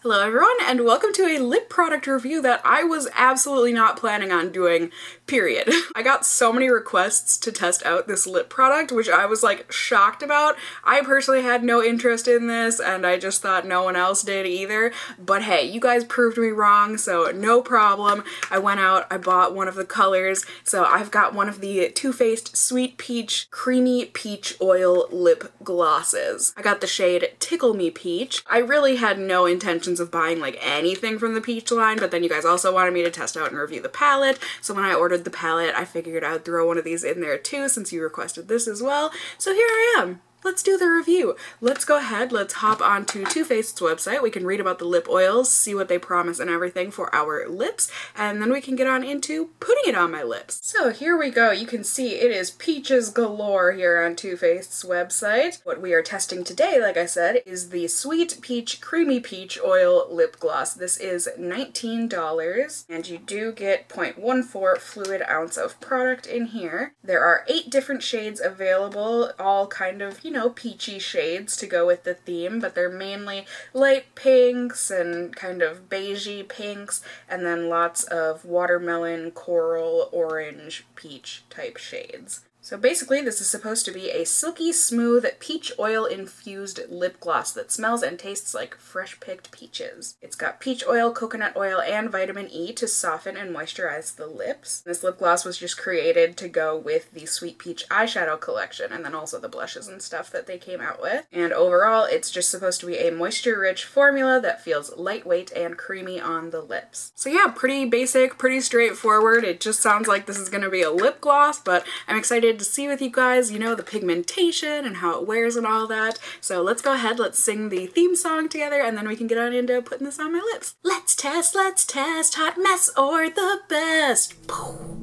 Hello everyone, and welcome to a lip product review that I was absolutely not planning on doing, period. I got so many requests to test out this lip product, which I was like shocked about. I personally had no interest in this, and I just thought no one else did either. But hey, you guys proved me wrong, so no problem. I went out, I bought one of the colors. So I've got one of the Too Faced Sweet Peach Creamy Peach Oil Lip Glosses. I got the shade Tickle Me Peach. I really had no intention of buying like anything from the peach line, but then you guys also wanted me to test out and review the palette, so when I ordered the palette I figured I'd throw one of these in there too since you requested this as well. So here I am. Let's do the review. Let's go ahead, let's hop onto Too Faced's website. We can read about the lip oils, see what they promise and everything for our lips, and then we can get on into putting it on my lips. So here we go. You can see it is peaches galore here on Too Faced's website. What we are testing today, like I said, is the Sweet Peach Creamy Peach Oil Lip Gloss. This is $19, and you do get 0.14 fluid ounce of product in here. There are 8 different shades available, all kind of, you know, peachy shades to go with the theme, but they're mainly light pinks and kind of beigey pinks, and then lots of watermelon, coral, orange, peach type shades. So basically this is supposed to be a silky smooth peach oil infused lip gloss that smells and tastes like fresh picked peaches. It's got peach oil, coconut oil, and vitamin E to soften and moisturize the lips. This lip gloss was just created to go with the Sweet Peach eyeshadow collection and then also the blushes and stuff that they came out with. And overall it's just supposed to be a moisture rich formula that feels lightweight and creamy on the lips. So yeah, pretty basic, pretty straightforward. It just sounds like this is going to be a lip gloss, but I'm excited to see with you guys, you know, the pigmentation and how it wears and all that. So let's go ahead, let's sing the theme song together, and then we can get on into putting this on my lips. Let's test, hot mess or the best.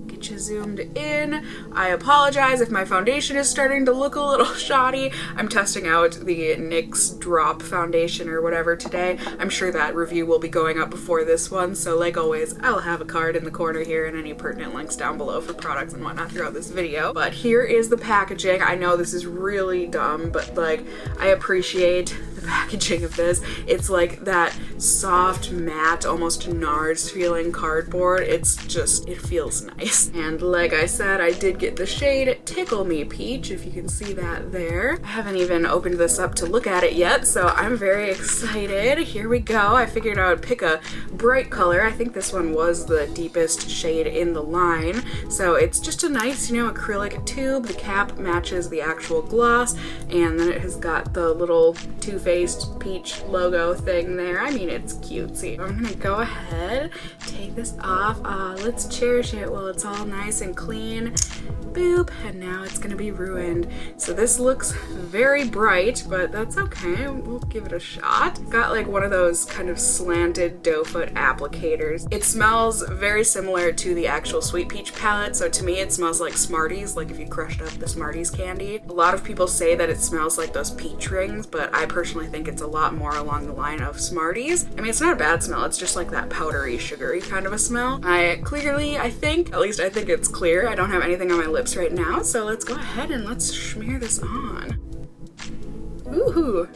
Get you zoomed in. I apologize if my foundation is starting to look a little shoddy. I'm testing out the NYX Drop foundation or whatever today. I'm sure that review will be going up before this one, so like always, I'll have a card in the corner here and any pertinent links down below for products and whatnot throughout this video. But here is the packaging. I know this is really dumb, but like, I appreciate the packaging of this. It's like that soft, matte, almost NARS feeling cardboard. It's just, it feels nice. And like I said, I did get the shade Tickle Me Peach, if you can see that there. I haven't even opened this up to look at it yet, so I'm very excited. Here we go. I figured I would pick a bright color. I think this one was the deepest shade in the line. So it's just a nice, you know, acrylic tube. The cap matches the actual gloss, and then it has got the little Too Faced peach logo thing there. I mean, it's cutesy. I'm gonna go ahead, take this off. Let's cherish it while it's all nice and clean. Boop, and now it's gonna be ruined. So this looks very bright, but that's okay. We'll give it a shot. Got like one of those kind of slanted doe foot applicators. It smells very similar to the actual Sweet Peach palette, so to me it smells like Smarties, like if you crushed up the Smarties candy. A lot of people say that it smells like those peach rings, but I personally think it's a lot more along the line of Smarties. I mean, it's not a bad smell, it's just like that powdery, sugary kind of a smell. I think, at least I think it's clear. I don't have anything on my lips right now, so let's go ahead and let's smear this on. Ooh.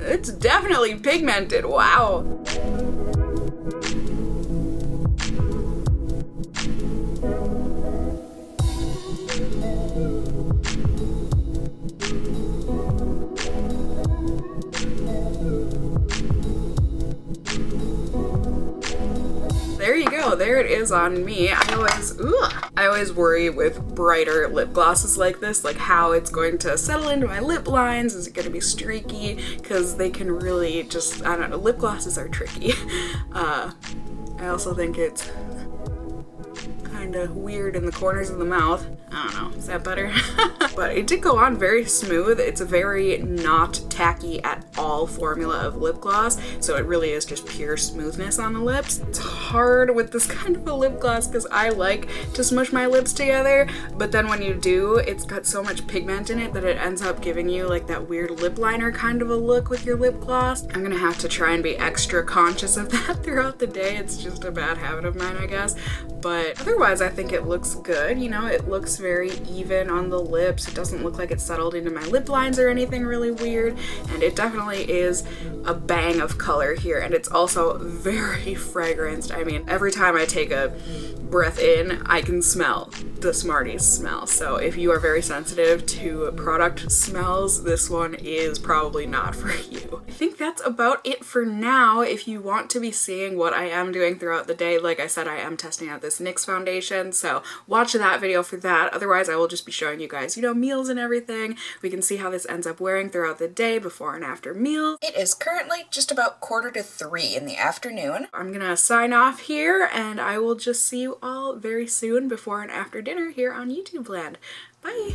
It's definitely pigmented, wow. There you go, there it is on me. I always worry with brighter lip glosses like this, like how it's going to settle into my lip lines. Is it going to be streaky? Because they can really just, I don't know, lip glosses are tricky. I also think it's kind of weird in the corners of the mouth. I don't know, is that better? But it did go on very smooth. It's a very not tacky at all formula of lip gloss, so it really is just pure smoothness on the lips. It's hard with this kind of a lip gloss because I like to smush my lips together, but then when you do, it's got so much pigment in it that it ends up giving you like that weird lip liner kind of a look with your lip gloss. I'm gonna have to try and be extra conscious of that throughout the day. It's just a bad habit of mine, I guess. But otherwise, I think it looks good. You know, it looks very even on the lips. It doesn't look like it's settled into my lip lines or anything really weird, and it definitely is a bang of color here, and it's also very fragranced. I mean, every time I take a breath in, I can smell the Smarties smell. So if you are very sensitive to product smells, this one is probably not for you. I think that's about it for now. If you want to be seeing what I am doing throughout the day, like I said, I am testing out this NYX foundation, so watch that video for that. Otherwise, I will just be showing you guys, you know, meals and everything. We can see how this ends up wearing throughout the day, before and after meals. It is currently just about 2:45 in the afternoon. I'm gonna sign off here, and I will just see you all very soon before and after dinner here on YouTube land. Bye!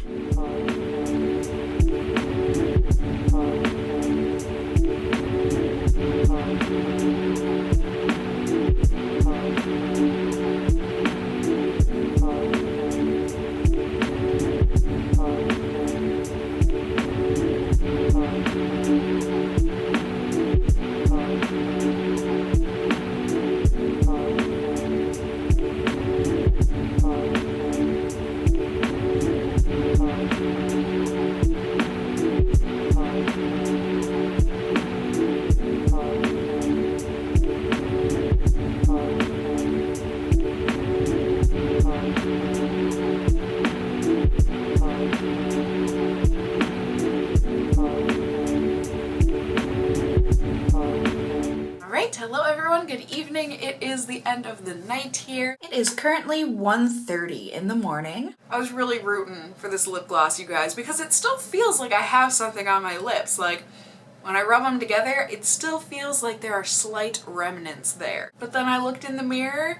Hello everyone, good evening. It is the end of the night here. It is currently 1:30 in the morning. I was really rooting for this lip gloss, you guys, because it still feels like I have something on my lips. Like, when I rub them together, it still feels like there are slight remnants there. But then I looked in the mirror,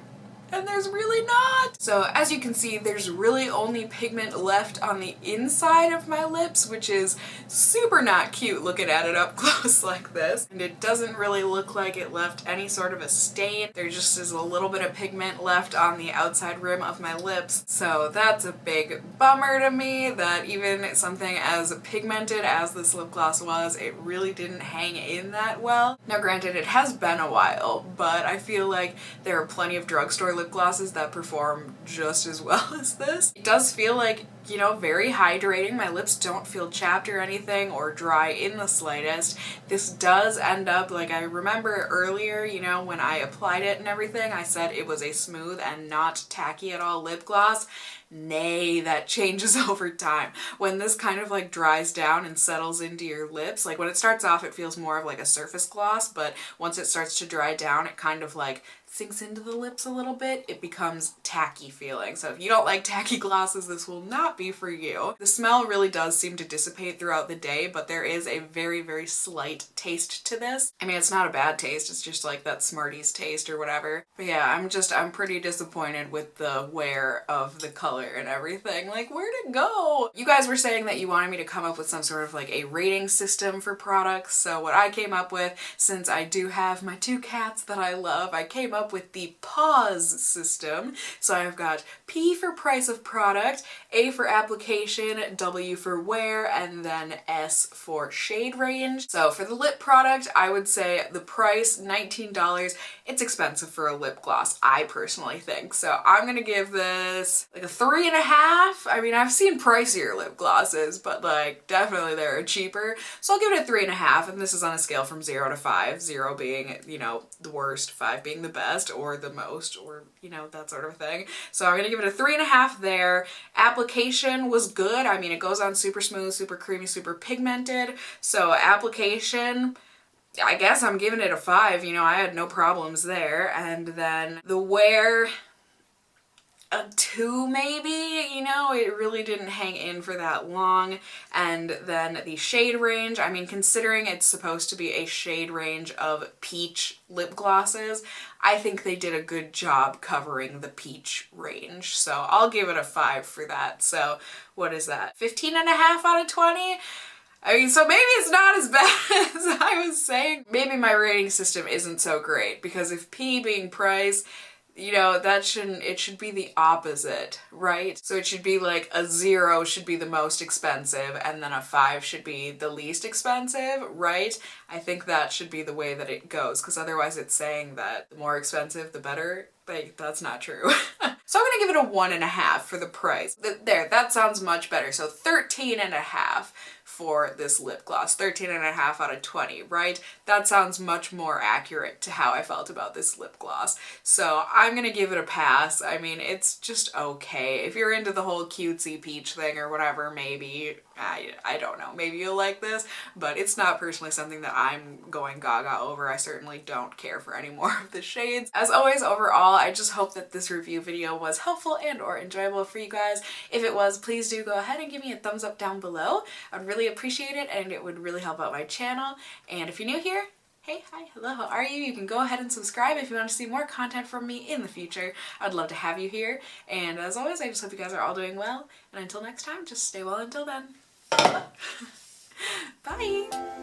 and there's really not. So as you can see, there's really only pigment left on the inside of my lips, which is super not cute looking at it up close like this. And it doesn't really look like it left any sort of a stain. There just is a little bit of pigment left on the outside rim of my lips. So that's a big bummer to me that even something as pigmented as this lip gloss was, it really didn't hang in that well. Now granted, it has been a while, but I feel like there are plenty of drugstore lip glosses that perform just as well as this. It does feel like, you know, very hydrating. My lips don't feel chapped or anything or dry in the slightest. This does end up, like I remember earlier, you know, when I applied it and everything, I said it was a smooth and not tacky at all lip gloss. Nay, that changes over time. When this kind of like dries down and settles into your lips, like when it starts off it feels more of like a surface gloss, but once it starts to dry down it kind of like sinks into the lips a little bit, it becomes tacky feeling. So if you don't like tacky glosses, this will not be for you. The smell really does seem to dissipate throughout the day, but there is a very, very slight taste to this. I mean, it's not a bad taste, it's just like that Smarties taste or whatever. But yeah, I'm pretty disappointed with the wear of the color and everything. Like, where'd it go? You guys were saying that you wanted me to come up with some sort of like a rating system for products, so what I came up with, since I do have my two cats that I love, I came up with the pause system. So I've got P for price of product, A for application, W for wear, and then S for shade range. So for the lip product, I would say the price, $19. It's expensive for a lip gloss, I personally think. So I'm gonna give this like a 3.5. I mean, I've seen pricier lip glosses, but like definitely there are cheaper. So I'll give it a 3.5, and this is on a scale from 0 to 5, 0 being, you know, the worst, 5 being the best or the most, or you know, that sort of thing. So I'm gonna give it a 3.5 there. Application was good. I mean, it goes on super smooth, super creamy, super pigmented. So application, I guess I'm giving it a 5. You know, I had no problems there. And then the wear, a 2 maybe, you know, it really didn't hang in for that long. And then the shade range, I mean, considering it's supposed to be a shade range of peach lip glosses, I think they did a good job covering the peach range. So I'll give it a 5 for that. So what is that? 15.5 out of 20? I mean, so maybe it's not as bad as I was saying. Maybe my rating system isn't so great, because if P being price, you know, it should be the opposite, right? So it should be like a 0 should be the most expensive, and then a 5 should be the least expensive, right? I think that should be the way that it goes, because otherwise it's saying that the more expensive, the better. Like, that's not true. So I'm gonna give it a 1.5 for the price. There, that sounds much better. So 13.5 for this lip gloss. 13.5 out of 20, right? That sounds much more accurate to how I felt about this lip gloss. So I'm gonna give it a pass. I mean, it's just okay. If you're into the whole cutesy peach thing or whatever, maybe, I don't know, maybe you'll like this, but it's not personally something that I'm going gaga over. I certainly don't care for any more of the shades. As always, overall, I just hope that this review video was helpful and or enjoyable for you guys. If it was, please do go ahead and give me a thumbs up down below. I'd really appreciate it, and it would really help out my channel. And if you're new here, hey, hi, hello, how are you? You can go ahead and subscribe if you want to see more content from me in the future. I'd love to have you here. And as always, I just hope you guys are all doing well. And until next time, just stay well until then. Bye!